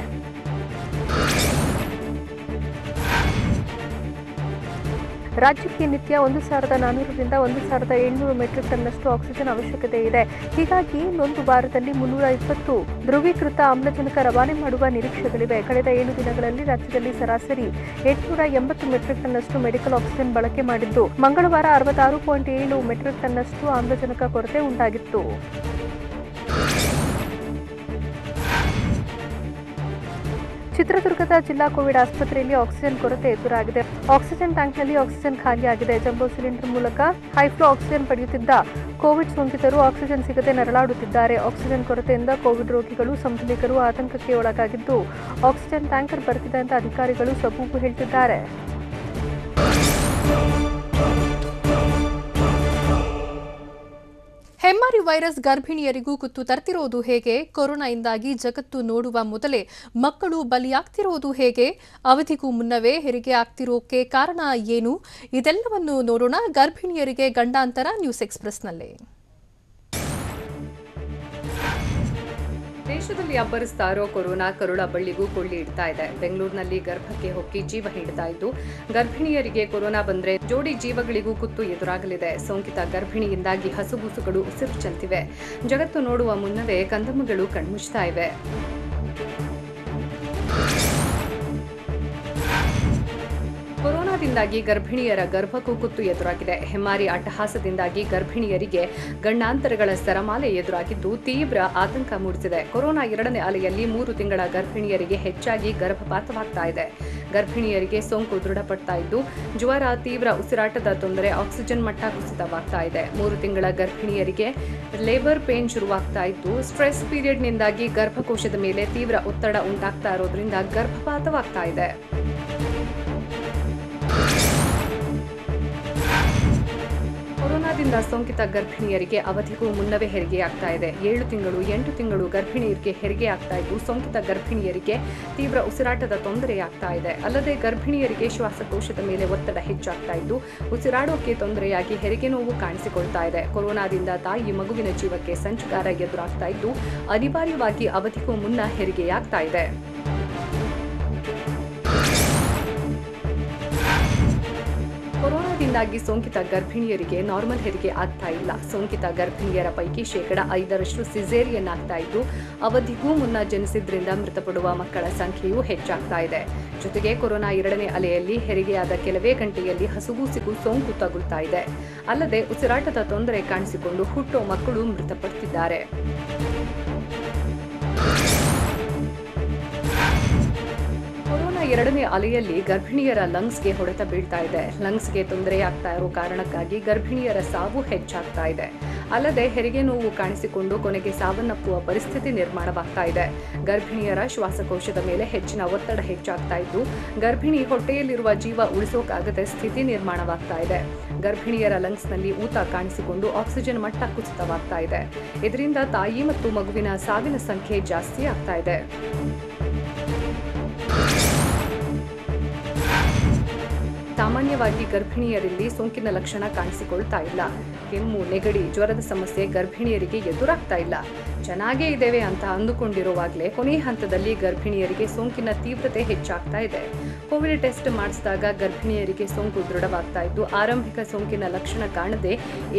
ರಾಜ್ಯಕ್ಕೆ ನಿತ್ಯ 1400ರಿಂದ 1700 ಮೆಟ್ರಿಕ್ ಟನ್ನಷ್ಟು ಆಕ್ಸಿಜನ್ ಅವಶ್ಯಕತೆ ಇದೆ. ಹೀಗಾಗಿ ಒಂದು ವಾರದಲ್ಲಿ 320 ಧ್ರುವೀಕೃತ ಆಮ್ಲಜನಕ ರವಾನೆ ಮಾಡುವ ನಿರೀಕ್ಷೆಗಳಿವೆ. ಕಳೆದ 7 ದಿನಗಳಲ್ಲಿ ರಾಜ್ಯದಲ್ಲಿ ಸರಾಸರಿ 880 ಮೆಟ್ರಿಕ್ ಟನ್ನಷ್ಟು ಮೆಡಿಕಲ್ ಆಕ್ಸಿಜನ್ ಬಳಕೆ ಮಾಡಿದ್ದು, ಮಂಗಳವಾರ 66.7 ಮೆಟ್ರಿಕ್ ಟನ್ನಷ್ಟು ಆಮ್ಲಜನಕ ಕೊರತೆ ಉಂಟಾಗಿತ್ತು. ಚಿತ್ರದುರ್ಗದ ಜಿಲ್ಲಾ ಕೋವಿಡ್ ಆಸ್ಪತ್ರೆಯಲ್ಲಿ ಆಕ್ಸಿಜನ್ ಕೊರತೆ ಎದುರಾಗಿದೆ. ಆಕ್ಸಿಜನ್ ಟ್ಯಾಂಕ್ನಲ್ಲಿ ಆಕ್ಸಿಜನ್ ಖಾಲಿಯಾಗಿದೆ. ಜಂಬೋ ಸಿಲಿಂಡರ್ ಮೂಲಕ ಹೈಫ್ಲೋ ಆಕ್ಸಿಜನ್ ಪಡೆಯುತ್ತಿದ್ದ ಕೋವಿಡ್ ಸೋಂಕಿತರು ಆಕ್ಸಿಜನ್ ಸಿಗದೆ ನರಳಾಡುತ್ತಿದ್ದಾರೆ. ಆಕ್ಸಿಜನ್ ಕೊರತೆಯಿಂದ ಕೋವಿಡ್ ರೋಗಿಗಳು, ಸಂಬಂಧಿಕರು ಆತಂಕಕ್ಕೆ ಒಳಗಾಗಿದ್ದು, ಆಕ್ಸಿಜನ್ ಟ್ಯಾಂಕರ್ ಬರ್ತಿದೆ ಅಂತ ಅಧಿಕಾರಿಗಳು ಸಬೂಬು ಹೇಳ್ತಿದ್ದಾರೆ. ಹೆಮ್ಮಾರಿ ವೈರಸ್ ಗರ್ಭಿಣಿಯರಿಗೂ ಕುತ್ತು ತರ್ತಿರೋದು ಹೇಗೆ? ಕೊರೋನಾದಿಂದಾಗಿ ಜಗತ್ತು ನೋಡುವ ಮೊದಲೇ ಮಕ್ಕಳು ಬಲಿಯಾಗ್ತಿರೋದು ಹೇಗೆ? ಅವಧಿಗೂ ಮುನ್ನವೇ ಹೆರಿಗೆ ಆಗ್ತಿರೋಕೆ ಕಾರಣ ಏನು? ಇದೆಲ್ಲವನ್ನು ನೋಡೋಣ ಗರ್ಭಿಣಿಯರಿಗೆ ಗಂಡಾಂತರ ನ್ಯೂಸ್ ಎಕ್ಸ್‌ಪ್ರೆಸ್‌ನಲ್ಲಿ. ದೇಶದಲ್ಲಿ ಅಬ್ಬರಿಸ್ತಾ ಇರೋ ಕೊರೋನಾ ಕರುಳ ಬಳ್ಳಿಗೂ ಕೊಳ್ಳಿ ಇಡ್ತಾ ಇದೆ. ಬೆಂಗಳೂರಿನಲ್ಲಿ ಗರ್ಭಕ್ಕೆ ಹೊಕ್ಕಿ ಜೀವ ಹಿಡಿತಾ ಇದ್ದು, ಗರ್ಭಿಣಿಯರಿಗೆ ಕೊರೋನಾ ಬಂದ್ರೆ ಜೋಡಿ ಜೀವಗಳಿಗೂ ಕುತ್ತು ಎದುರಾಗಲಿದೆ. ಸೋಂಕಿತ ಗರ್ಭಿಣಿಯಿಂದಾಗಿ ಹಸುಗೂಸುಗಳು ಉಸಿರು ಚೆಲ್ತಿವೆ. ಜಗತ್ತು ನೋಡುವ ಮುನ್ನವೇ ಕಂದಮ್ಮಗಳು ಕಣ್ಮುಚ್ತಾ ಇವೆ. ಕೊರೋನಾದಿಂದಾಗಿ ಗರ್ಭಿಣಿಯರ ಗರ್ಭಕ್ಕೂ ಕುತ್ತು ಎದುರಾಗಿದೆ. ಹೆಮ್ಮಾರಿ ಅಟ್ಟಹಾಸದಿಂದಾಗಿ ಗರ್ಭಿಣಿಯರಿಗೆ ಗಂಡಾಂತರಗಳ ಸರಮಾಲೆ ಎದುರಾಗಿದ್ದು, ತೀವ್ರ ಆತಂಕ ಮೂಡಿಸಿದೆ. ಕೊರೋನಾ 2ನೇ ಅಲೆಯಲ್ಲಿ 3 ತಿಂಗಳ ಗರ್ಭಿಣಿಯರಿಗೆ ಹೆಚ್ಚಾಗಿ ಗರ್ಭಪಾತವಾಗ್ತಾ ಇದೆ. ಗರ್ಭಿಣಿಯರಿಗೆ ಸೋಂಕು ದೃಢಪಡ್ತಾ ಇದ್ದು, ಜ್ವರ, ತೀವ್ರ ಉಸಿರಾಟದ ತೊಂದರೆ, ಆಕ್ಸಿಜನ್ ಮಟ್ಟ ಕುಸಿತವಾಗ್ತಾ ಇದೆ. 3 ತಿಂಗಳ ಗರ್ಭಿಣಿಯರಿಗೆ ಲೇಬರ್ ಪೇನ್ ಶುರುವಾಗ್ತಾ ಇದ್ದು, ಸ್ಟ್ರೆಸ್ ಪೀರಿಯಡ್ನಿಂದಾಗಿ ಗರ್ಭಕೋಶದ ಮೇಲೆ ತೀವ್ರ ಒತ್ತಡ ಉಂಟಾಗ್ತಾ ಇರೋದ್ರಿಂದ ಗರ್ಭಪಾತವಾಗ್ತಾ ಇದೆ. ಕೊರೋನಾದಿಂದ ಸೋಂಕಿತ ಗರ್ಭಿಣಿಯರಿಗೆ ಅವಧಿಗೂ ಮುನ್ನವೇ ಹೆರಿಗೆಯಾಗ್ತಾ ಇದೆ. 7 ತಿಂಗಳು 8 ತಿಂಗಳು ಗರ್ಭಿಣಿಯರಿಗೆ ಹೆರಿಗೆಯಾಗ್ತಾ ಇದ್ದು ಸೋಂಕಿತ ಗರ್ಭಿಣಿಯರಿಗೆ ತೀವ್ರ ಉಸಿರಾಟದ ತೊಂದರೆಯಾಗ್ತಾ ಇದೆ. ಅಲ್ಲದೆ ಗರ್ಭಿಣಿಯರಿಗೆ ಶ್ವಾಸಕೋಶದ ಮೇಲೆ ಒತ್ತಡ ಹೆಚ್ಚಾಗ್ತಾ ಇದ್ದು ಉಸಿರಾಡೋಕೆ ತೊಂದರೆಯಾಗಿ ಹೆರಿಗೆ ನೋವು ಕಾಣಿಸಿಕೊಳ್ತಾ ಇದೆ. ಕೊರೋನಾದಿಂದ ತಾಯಿ ಮಗುವಿನ ಜೀವಕ್ಕೆ ಸಂಚಕಾರ ಎದುರಾಗ್ತಾ ಇದ್ದು ಅನಿವಾರ್ಯವಾಗಿ ಅವಧಿಗೂ ಮುನ್ನ ಹೆರಿಗೆಯಾಗ್ತಾ ಇದೆ. ಕೊರೋನಾದಿಂದಾಗಿ ಸೋಂಕಿತ ಗರ್ಭಿಣಿಯರಿಗೆ ನಾರ್ಮಲ್ ಹೆರಿಗೆ ಆಗ್ತಾ ಇಲ್ಲ. ಸೋಂಕಿತ ಗರ್ಭಿಣಿಯರ ಪೈಕಿ 5% ಸಿಸೇರಿಯನ್ ಆಗ್ತಾ ಇದ್ದು ಅವಧಿಗೂ ಮುನ್ನ ಜನಿಸಿದ್ರಿಂದ ಮೃತಪಡುವ ಮಕ್ಕಳ ಸಂಖ್ಯೆಯೂ ಹೆಚ್ಚಾಗ್ತಾ ಇದೆ. ಜೊತೆಗೆ ಕೊರೋನಾ 2ನೇ ಅಲೆಯಲ್ಲಿ ಹೆರಿಗೆಯಾದ ಕೆಲವೇ ಗಂಟೆಯಲ್ಲಿ ಹಸುಗೂಸಿಗೂ ಸೋಂಕು ತಗುಲ್ತಾ ಇದೆ. ಅಲ್ಲದೆ ಉಸಿರಾಟದ ತೊಂದರೆ ಕಾಣಿಸಿಕೊಂಡು ಹುಟ್ಟೋ ಮಕ್ಕಳು ಮೃತಪಡುತ್ತಿದ್ದಾರೆ. ಕೊರೋನಾ 2ನೇ ಅಲೆಯಲ್ಲಿ ಗರ್ಭಿಣಿಯರ ಲಂಗ್ಸ್ಗೆ ಹೊಡೆತ ಬೀಳ್ತಾ ಇದೆ. ಲಂಗ್ಸ್ಗೆ ತೊಂದರೆಯಾಗ್ತಾ ಇರೋ ಕಾರಣಕ್ಕಾಗಿ ಗರ್ಭಿಣಿಯರ ಸಾವು ಹೆಚ್ಚಾಗ್ತಾ ಇದೆ. ಅಲ್ಲದೆ ಹೆರಿಗೆ ನೋವು ಕಾಣಿಸಿಕೊಂಡು ಕೊನೆಗೆ ಸಾವನ್ನಪ್ಪುವ ಪರಿಸ್ಥಿತಿ ನಿರ್ಮಾಣವಾಗ್ತಾ ಇದೆ. ಗರ್ಭಿಣಿಯರ ಶ್ವಾಸಕೋಶದ ಮೇಲೆ ಹೆಚ್ಚಿನ ಒತ್ತಡ ಹೆಚ್ಚಾಗ್ತಾ ಇದ್ದು ಗರ್ಭಿಣಿ ಹೊಟ್ಟೆಯಲ್ಲಿರುವ ಜೀವ ಉಳಿಸೋಕಾಗದೆ ಸ್ಥಿತಿ ನಿರ್ಮಾಣವಾಗ್ತಾ ಇದೆ. ಗರ್ಭಿಣಿಯರ ಲಂಗ್ಸ್ನಲ್ಲಿ ಊತ ಕಾಣಿಸಿಕೊಂಡು ಆಕ್ಸಿಜನ್ ಮಟ್ಟ ಕುಸಿತವಾಗ್ತಾ ಇದೆ. ಇದರಿಂದ ತಾಯಿ ಮತ್ತು ಮಗುವಿನ ಸಾವಿನ ಸಂಖ್ಯೆ ಜಾಸ್ತಿ ಆಗ್ತಾ ಇದೆ. ಸಾಮಾನ್ಯವಾಗಿ ಗರ್ಭಿಣಿಯರಲ್ಲಿ ಸೋಂಕಿನ ಲಕ್ಷಣ ಕಾಣಿಸಿಕೊಳ್ತಾ ಇಲ್ಲ. ಕೆಮ್ಮು, ನೆಗಡಿ, ಜ್ವರದ ಸಮಸ್ಯೆ ಗರ್ಭಿಣಿಯರಿಗೆ ಎದುರಾಗ್ತಾ ಇಲ್ಲ. ಚೆನ್ನಾಗೇ ಇದ್ದೇವೆ ಅಂತ ಅಂದುಕೊಂಡಿರುವಾಗಲೇ ಕೊನೆಯ ಹಂತದಲ್ಲಿ ಗರ್ಭಿಣಿಯರಿಗೆ ಸೋಂಕಿನ ತೀವ್ರತೆ ಹೆಚ್ಚಾಗ್ತಾ ಇದೆ. ಕೋವಿಡ್ ಟೆಸ್ಟ್ ಮಾಡಿಸಿದಾಗ ಗರ್ಭಿಣಿಯರಿಗೆ ಸೋಂಕು ದೃಢವಾಗ್ತಾ ಇದ್ದು ಆರಂಭಿಕ ಸೋಂಕಿನ ಲಕ್ಷಣ ಕಾಣದೆ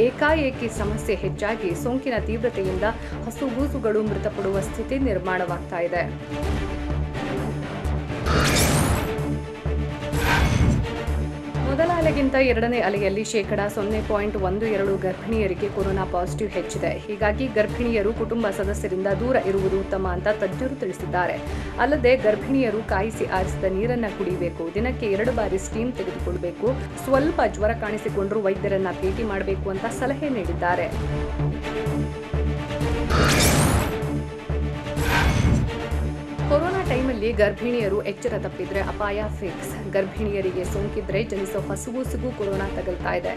ಏಕಾಏಕಿ ಸಮಸ್ಯೆ ಹೆಚ್ಚಾಗಿ ಸೋಂಕಿನ ತೀವ್ರತೆಯಿಂದ ಹಸುಗೂಸುಗಳು ಮೃತಪಡುವ ಸ್ಥಿತಿ ನಿರ್ಮಾಣವಾಗ್ತಾ ಇದೆ. ಮೊದಲ ಅಲೆಗಿಂತ 2ನೇ ಅಲೆಯಲ್ಲಿ 0.12% ಗರ್ಭಿಣಿಯರಿಗೆ ಕೊರೋನಾ ಪಾಸಿಟಿವ್ ಹೆಚ್ಚಿದೆ. ಹೀಗಾಗಿ ಗರ್ಭಿಣಿಯರು ಕುಟುಂಬ ಸದಸ್ಯರಿಂದ ದೂರ ಇರುವುದು ಉತ್ತಮ ಅಂತ ತಜ್ಞರು ತಿಳಿಸಿದ್ದಾರೆ. ಅಲ್ಲದೆ ಗರ್ಭಿಣಿಯರು ಕಾಯಿಸಿ ಆರಿಸಿದ ನೀರನ್ನ ಕುಡಿಯಬೇಕು, ದಿನಕ್ಕೆ 2 ಬಾರಿ ಸ್ಟೀಮ್ ತೆಗೆದುಕೊಳ್ಳಬೇಕು, ಸ್ವಲ್ಪ ಜ್ವರ ಕಾಣಿಸಿಕೊಂಡ್ರೂ ವೈದ್ಯರನ್ನ ಭೇಟಿ ಮಾಡಬೇಕು ಅಂತ ಸಲಹೆ ನೀಡಿದ್ದಾರೆ. ಕೊರೋನಾ ಟೈಮಲ್ಲಿ ಗರ್ಭಿಣಿಯರು ಎಚ್ಚರ ತಪ್ಪಿದ್ರೆ ಅಪಾಯ ಫಿಕ್ಸ್. ಗರ್ಭಿಣಿಯರಿಗೆ ಸೋಂಕಿದ್ರೆ ಜನಿಸೋ ಹಸುಗೂಸಿಗೂ ಕೊರೋನಾ ತಗುಲ್ತಾ ಇದೆ.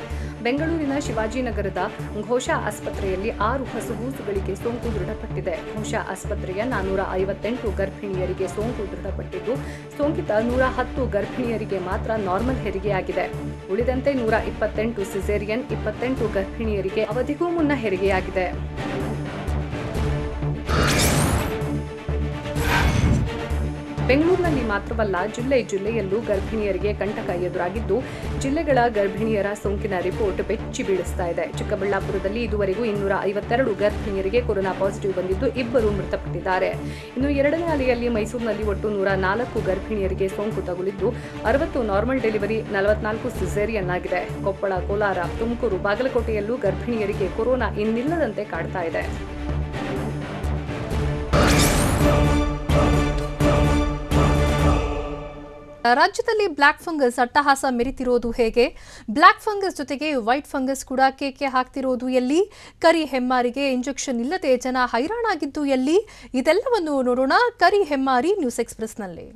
ಬೆಂಗಳೂರಿನ ಶಿವಾಜಿನಗರದ ಘೋಷಾ ಆಸ್ಪತ್ರೆಯಲ್ಲಿ 6 ಹಸುಗೂಸುಗಳಿಗೆ ಸೋಂಕು ದೃಢಪಟ್ಟಿದೆ. ಘೋಷಾ ಆಸ್ಪತ್ರೆಯ 458 ಗರ್ಭಿಣಿಯರಿಗೆ ಸೋಂಕು ದೃಢಪಟ್ಟಿದ್ದು ಸೋಂಕಿತ 110 ಗರ್ಭಿಣಿಯರಿಗೆ ಮಾತ್ರ ನಾರ್ಮಲ್ ಹೆರಿಗೆಯಾಗಿದೆ. ಉಳಿದಂತೆ 128 ಸಿಸೇರಿಯನ್, 28 ಗರ್ಭಿಣಿಯರಿಗೆ ಅವಧಿಗೂ ಮುನ್ನ ಹೆರಿಗೆಯಾಗಿದೆ. ಬೆಂಗಳೂರಿನಲ್ಲಿ ಮಾತ್ರವಲ್ಲ ಜಿಲ್ಲೆಯಲ್ಲೂ ಗರ್ಭಿಣಿಯರಿಗೆ ಕಂಟಕ ಎದುರಾಗಿದ್ದು ಜಿಲ್ಲೆಗಳ ಗರ್ಭಿಣಿಯರ ಸೋಂಕಿನ ರಿಪೋರ್ಟ್ ಬೆಚ್ಚಿ ಬೀಳಿಸ್ತಾ ಇದೆ. ಚಿಕ್ಕಬಳ್ಳಾಪುರದಲ್ಲಿ ಇದುವರೆಗೂ 252 ಗರ್ಭಿಣಿಯರಿಗೆ ಕೊರೋನಾ ಪಾಸಿಟಿವ್ ಬಂದಿದ್ದು 2 ಮೃತಪಟ್ಟಿದ್ದಾರೆ. ಇನ್ನು 2ನೇ ಅಲೆಯಲ್ಲಿ ಮೈಸೂರಿನಲ್ಲಿ ಒಟ್ಟು 104 ಗರ್ಭಿಣಿಯರಿಗೆ ಸೋಂಕು ತಗುಲಿದ್ದು 60 ನಾರ್ಮಲ್ ಡೆಲಿವರಿ, 44 ಸಿಸೇರಿಯನ್ ಆಗಿದೆ. ಕೊಪ್ಪಳ, ಕೋಲಾರ, ತುಮಕೂರು, ಬಾಗಲಕೋಟೆಯಲ್ಲೂ ಗರ್ಭಿಣಿಯರಿಗೆ ಕೊರೋನಾ ಇನ್ನಿಲ್ಲದಂತೆ ಕಾಡ್ತಾ ಇದೆ. ರಾಜ್ಯದಲ್ಲಿ ಬ್ಲ್ಯಾಕ್ ಫಂಗಸ್ ಅಟ್ಟಹಾಸ ಮೆರಿತಿರೋದು ಹೇಗೆ? ಬ್ಲ್ಯಾಕ್ ಫಂಗಸ್ ಜೊತೆಗೆ ವೈಟ್ ಫಂಗಸ್ ಕೂಡ ಕೇಕೆ ಹಾಕ್ತಿರೋದು ಎಲ್ಲಿ? ಕರಿ ಹೆಮ್ಮಾರಿಗೆ ಇಂಜೆಕ್ಷನ್ ಇಲ್ಲದೆ ಜನ ಹೈರಾಣಾಗಿದ್ದು ಎಲ್ಲಿ? ಇದೆಲ್ಲವನ್ನು ನೋಡೋಣ ಕರಿ ಹೆಮ್ಮಾರಿ ನ್ಯೂಸ್ ಎಕ್ಸ್‌ಪ್ರೆಸ್‌ನಲ್ಲಿ.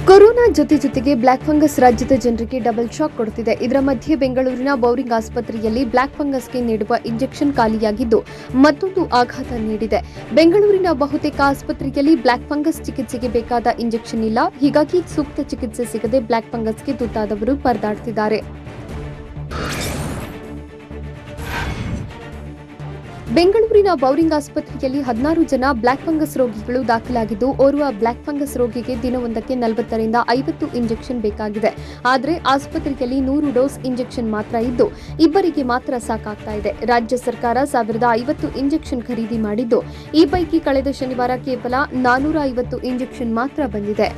ಕೊರೋನಾ ಜೊತೆಗೆ ಬ್ಲ್ಯಾಕ್ ಫಂಗಸ್ ರಾಜ್ಯದ ಜನರಿಗೆ ಡಬಲ್ ಶಾಕ್ ಕೊಡುತ್ತಿದೆ. ಇದರ ಮಧ್ಯೆ ಬೆಂಗಳೂರಿನ ಬೌರಿಂಗ್ ಆಸ್ಪತ್ರೆಯಲ್ಲಿ ಬ್ಲ್ಯಾಕ್ ಫಂಗಸ್ಗೆ ನೀಡುವ ಇಂಜೆಕ್ಷನ್ ಖಾಲಿಯಾಗಿದ್ದು ಮತ್ತೊಂದು ಆಘಾತ ನೀಡಿದೆ. ಬೆಂಗಳೂರಿನ ಬಹುತೇಕ ಆಸ್ಪತ್ರೆಯಲ್ಲಿ ಬ್ಲ್ಯಾಕ್ ಫಂಗಸ್ ಚಿಕಿತ್ಸೆಗೆ ಬೇಕಾದ ಇಂಜೆಕ್ಷನ್ ಇಲ್ಲ. ಹೀಗಾಗಿ ಸೂಕ್ತ ಚಿಕಿತ್ಸೆ ಸಿಗದೆ ಬ್ಲ್ಯಾಕ್ ಫಂಗಸ್ಗೆ ತುತ್ತಾದವರು ಪರದಾಡ್ತಿದ್ದಾರೆ. ಬೆಂಗಳೂರಿನ ಬೌರಿಂಗ್ ಆಸ್ಪತ್ರೆಯಲ್ಲಿ 16 ಜನ ಬ್ಲ್ಯಾಕ್ ಫಂಗಸ್ ರೋಗಿಗಳು ದಾಖಲಾಗಿದ್ದು ಓರ್ವ ಬ್ಲ್ಯಾಕ್ ಫಂಗಸ್ ರೋಗಿಗೆ ದಿನವೊಂದಕ್ಕೆ 40 ರಿಂದ 50 ಇಂಜೆಕ್ಷನ್ ಬೇಕಾಗಿದೆ. ಆದರೆ ಆಸ್ಪತ್ರೆಯಲ್ಲಿ 100 ಡೋಸ್ ಇಂಜೆಕ್ಷನ್ ಮಾತ್ರ ಇದ್ದು ಇಬ್ಬರಿಗೆ ಮಾತ್ರ ಸಾಕಾಗ್ತಾ ಇದೆ. ರಾಜ್ಯ ಸರ್ಕಾರ 1050 ಇಂಜೆಕ್ಷನ್ ಖರೀದಿ ಮಾಡಿದ್ದು ಈ ಪೈಕಿ ಕಳೆದ ಶನಿವಾರ ಕೇವಲ 450 ಇಂಜೆಕ್ಷನ್ ಮಾತ್ರ ಬಂದಿದೆ.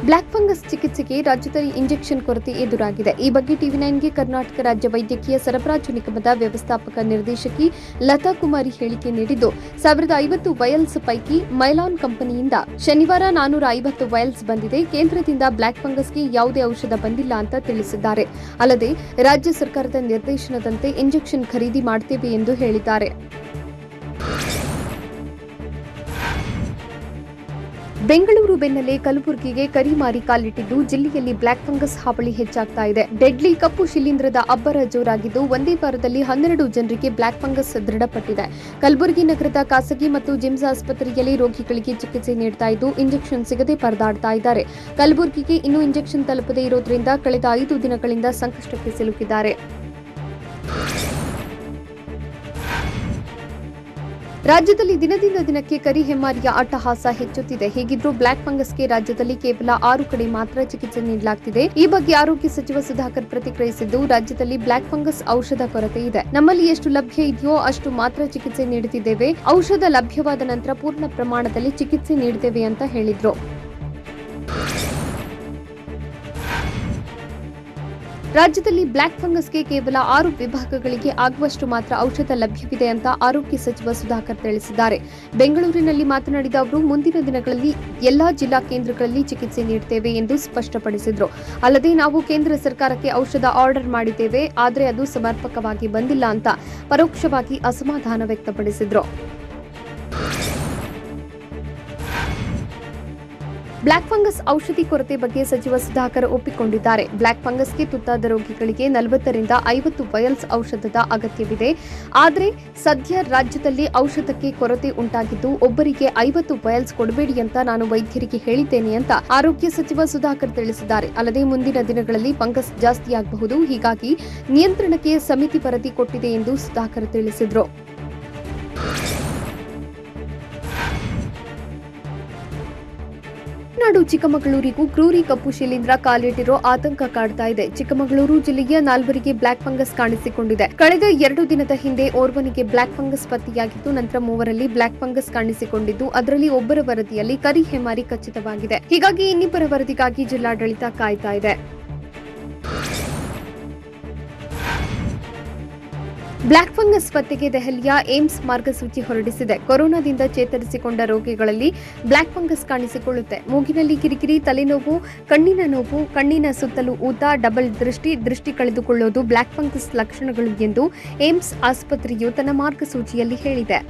ಬ್ಲ್ಯಾಕ್ ಫಂಗಸ್ ಚಿಕಿತ್ಸೆಗೆ ರಾಜ್ಯದಲ್ಲಿ ಇಂಜೆಕ್ಷನ್ ಕೊರತೆ ಎದುರಾಗಿದೆ. ಈ ಬಗ್ಗೆ ಟಿವಿ9ಗೆ ಕರ್ನಾಟಕ ರಾಜ್ಯ ವೈದ್ಯಕೀಯ ಸರಬರಾಜು ನಿಗಮದ ವ್ಯವಸ್ಥಾಪಕ ನಿರ್ದೇಶಕಿ ಲತಾ ಕುಮಾರಿ ಹೇಳಿಕೆ ನೀಡಿದ್ದು 1050 ವಯಲ್ಸ್ ಪೈಕಿ ಮೈಲಾನ್ ಕಂಪನಿಯಿಂದ ಶನಿವಾರ 450 ವಯಲ್ಸ್ ಬಂದಿದೆ. ಕೇಂದ್ರದಿಂದ ಬ್ಲ್ಯಾಕ್ ಫಂಗಸ್ಗೆ ಯಾವುದೇ ಔಷಧ ಬಂದಿಲ್ಲ ಅಂತ ತಿಳಿಸಿದ್ದಾರೆ. ಅಲ್ಲದೆ ರಾಜ್ಯ ಸರ್ಕಾರದ ನಿರ್ದೇಶನದಂತೆ ಇಂಜೆಕ್ಷನ್ ಖರೀದಿ ಮಾಡುತ್ತೇವೆ ಎಂದು ಹೇಳಿದ್ದಾರೆ. ಬೆಂಗಳೂರು ಬೆನ್ನಲ್ಲೇ ಕಲಬುರಗಿಗೆ ಕರಿಮಾರಿ ಕಾಲಿಟ್ಟಿದ್ದು ಜಿಲ್ಲೆಯಲ್ಲಿ ಬ್ಲಾಕ್ ಫಂಗಸ್ ಹಾವಳಿ ಹೆಚ್ಚಾಗ್ತಾ ಇದೆ. ಡೆಡ್ಲಿ ಕಪ್ಪು ಶಿಲೀಂಧ್ರದ ಅಬ್ಬರ ಜೋರಾಗಿದ್ದು ಒಂದೇ ವಾರದಲ್ಲಿ 12 ಜನರಿಗೆ ಬ್ಲಾಕ್ ಫಂಗಸ್ ದೃಢಪಟ್ಟಿದೆ. ಕಲಬುರಗಿ ನಗರದ ಖಾಸಗಿ ಮತ್ತು ಜಿಮ್ಸ್ ಆಸ್ಪತ್ರೆಯಲ್ಲಿ ರೋಗಿಗಳಿಗೆ ಚಿಕಿತ್ಸೆ ನೀಡ್ತಾ ಇದ್ದು ಇಂಜೆಕ್ಷನ್ ಸಿಗದೆ ಪರದಾಡ್ತಾ ಇದ್ದಾರೆ. ಕಲಬುರಗಿಗೆ ಇನ್ನೂ ಇಂಜೆಕ್ಷನ್ ತಲುಪದೇ ಇರೋದ್ರಿಂದ ಕಳೆದ 5 ದಿನಗಳಿಂದ ಸಂಕಷ್ಟಕ್ಕೆ ಸಿಲುಕಿದ್ದಾರೆ. ರಾಜ್ಯದಲ್ಲಿ ದಿನದಿಂದ ದಿನಕ್ಕೆ ಕರಿ ಹೆಮ್ಮಾರಿಯ ಅಟ್ಟಹಾಸ ಹೆಚ್ಚುತ್ತಿದೆ. ಹೀಗಿದ್ರೂ ಬ್ಲಾಕ್ ಫಂಗಸ್ಗೆ ರಾಜ್ಯದಲ್ಲಿ ಕೇವಲ 6 ಕಡೆ ಮಾತ್ರ ಚಿಕಿತ್ಸೆ ನೀಡಲಾಗ್ತಿದೆ. ಈ ಬಗ್ಗೆ ಆರೋಗ್ಯ ಸಚಿವ ಸುಧಾಕರ್ ಪ್ರತಿಕ್ರಿಯಿಸಿದ್ದು, ರಾಜ್ಯದಲ್ಲಿ ಬ್ಲಾಕ್ ಫಂಗಸ್ ಔಷಧ ಕೊರತೆ ಇದೆ. ನಮ್ಮಲ್ಲಿ ಎಷ್ಟು ಲಭ್ಯ ಇದೆಯೋ ಅಷ್ಟು ಮಾತ್ರ ಚಿಕಿತ್ಸೆ ನೀಡುತ್ತಿದ್ದೇವೆ. ಔಷಧ ಲಭ್ಯವಾದ ನಂತರ ಪೂರ್ಣ ಪ್ರಮಾಣದಲ್ಲಿ ಚಿಕಿತ್ಸೆ ನೀಡುತ್ತೇವೆ ಅಂತ ಹೇಳಿದ್ರು. ರಾಜ್ಯದಲ್ಲಿ ಬ್ಲಾಕ್ ಫಂಗಸ್ಗೆ ಕೇವಲ 6 ವಿಭಾಗಗಳಿಗೆ ಆಗುವಷ್ಟು ಮಾತ್ರ ಔಷಧ ಲಭ್ಯವಿದೆ ಅಂತ ಆರೋಗ್ಯ ಸಚಿವ ಸುಧಾಕರ್ ತಿಳಿಸಿದ್ದಾರೆ. ಬೆಂಗಳೂರಿನಲ್ಲಿ ಮಾತನಾಡಿದ ಅವರು, ಮುಂದಿನ ದಿನಗಳಲ್ಲಿ ಎಲ್ಲಾ ಜಿಲ್ಲಾ ಕೇಂದ್ರಗಳಲ್ಲಿ ಚಿಕಿತ್ಸೆ ನೀಡುತ್ತೇವೆ ಎಂದು ಸ್ಪಷ್ಟಪಡಿಸಿದರು. ಅಲ್ಲದೆ ನಾವು ಕೇಂದ್ರ ಸರ್ಕಾರಕ್ಕೆ ಔಷಧ ಆರ್ಡರ್ ಮಾಡಿದ್ದೇವೆ, ಆದರೆ ಅದು ಸಮರ್ಪಕವಾಗಿ ಬಂದಿಲ್ಲ ಅಂತ ಪರೋಕ್ಷವಾಗಿ ಅಸಮಾಧಾನ ವ್ಯಕ್ತಪಡಿಸಿದರು. ಬ್ಲಾಕ್ ಫಂಗಸ್ ಔಷಧಿ ಕೊರತೆ ಬಗ್ಗೆ ಸಚಿವ ಸುಧಾಕರ್ ಒಪ್ಪಿಕೊಂಡಿದ್ದಾರೆ. ಬ್ಲಾಕ್ ಫಂಗಸ್ಗೆ ತುತ್ತಾದ ರೋಗಿಗಳಿಗೆ 40 ರಿಂದ 50 ವಯಲ್ಸ್ ಔಷಧದ ಅಗತ್ಯವಿದೆ. ಆದರೆ ಸದ್ಯ ರಾಜ್ಯದಲ್ಲಿ ಔಷಧಕ್ಕೆ ಕೊರತೆ ಉಂಟಾಗಿದ್ದು ಒಬ್ಬರಿಗೆ 50 ವಯಲ್ಸ್ ಕೊಡಬೇಡಿ ಅಂತ ನಾನು ವೈದ್ಯರಿಗೆ ಹೇಳಿದ್ದೇನೆ ಅಂತ ಆರೋಗ್ಯ ಸಚಿವ ಸುಧಾಕರ್ ತಿಳಿಸಿದ್ದಾರೆ. ಅಲ್ಲದೆ ಮುಂದಿನ ದಿನಗಳಲ್ಲಿ ಫಂಗಸ್ ಜಾಸ್ತಿಯಾಗಬಹುದು, ಹೀಗಾಗಿ ನಿಯಂತ್ರಣಕ್ಕೆ ಸಮಿತಿ ವರದಿ ಕೊಟ್ಟಿದೆ ಎಂದು ಸುಧಾಕರ್ ತಿಳಿಸಿದರು. ನಾಡು ಚಿಕ್ಕಮಗಳೂರಿಗೂ ಕ್ರೂರಿ ಕಪ್ಪು ಶಿಲೀಂಧ್ರ ಕಾಲಿಟ್ಟಿರೋ ಆತಂಕ ಕಾಡ್ತಾ ಇದೆ. ಚಿಕ್ಕಮಗಳೂರು ಜಿಲ್ಲೆಯ 4 ಬ್ಲಾಕ್ ಫಂಗಸ್ ಕಾಣಿಸಿಕೊಂಡಿದೆ. ಕಳೆದ 2 ದಿನದ ಹಿಂದೆ ಓರ್ವನಿಗೆ ಬ್ಲಾಕ್ ಫಂಗಸ್ ಪತ್ತೆಯಾಗಿದ್ದು, ನಂತರ 3ರಲ್ಲಿ ಬ್ಲಾಕ್ ಫಂಗಸ್ ಕಾಣಿಸಿಕೊಂಡಿದ್ದು, ಅದರಲ್ಲಿ ಒಬ್ಬರ ವರದಿಯಲ್ಲಿ ಕರಿ ಹೆಮ್ಮಾರಿ ಖಚಿತವಾಗಿದೆ. ಹೀಗಾಗಿ ಇನ್ನಿಬ್ಬರ ವರದಿಗಾಗಿ ಜಿಲ್ಲಾಡಳಿತ ಕಾಯ್ತಾ ಇದೆ. ಬ್ಲಾಕ್ ಫಂಗಸ್ ಪತ್ತೆಗೆ ದೆಹಲಿಯ ಏಮ್ಸ್ ಮಾರ್ಗಸೂಚಿ ಹೊರಡಿಸಿದೆ. ಕೊರೋನಾದಿಂದ ಚೇತರಿಸಿಕೊಂಡ ರೋಗಿಗಳಲ್ಲಿ ಬ್ಲಾಕ್ ಫಂಗಸ್ ಕಾಣಿಸಿಕೊಳ್ಳುತ್ತೆ. ಮೂಗಿನಲ್ಲಿ ಕಿರಿಕಿರಿ, ತಲೆನೋವು, ಕಣ್ಣಿನ ನೋವು, ಕಣ್ಣಿನ ಸುತ್ತಲೂ ಊತ, ಡಬಲ್ ದೃಷ್ಟಿ ಕಳೆದುಕೊಳ್ಳುವುದು ಬ್ಲಾಕ್ ಫಂಗಸ್ ಲಕ್ಷಣಗಳು ಎಂದು ಏಮ್ಸ್ ಆಸ್ಪತ್ರೆಯು ತನ್ನ ಮಾರ್ಗಸೂಚಿಯಲ್ಲಿ ಹೇಳಿದೆ.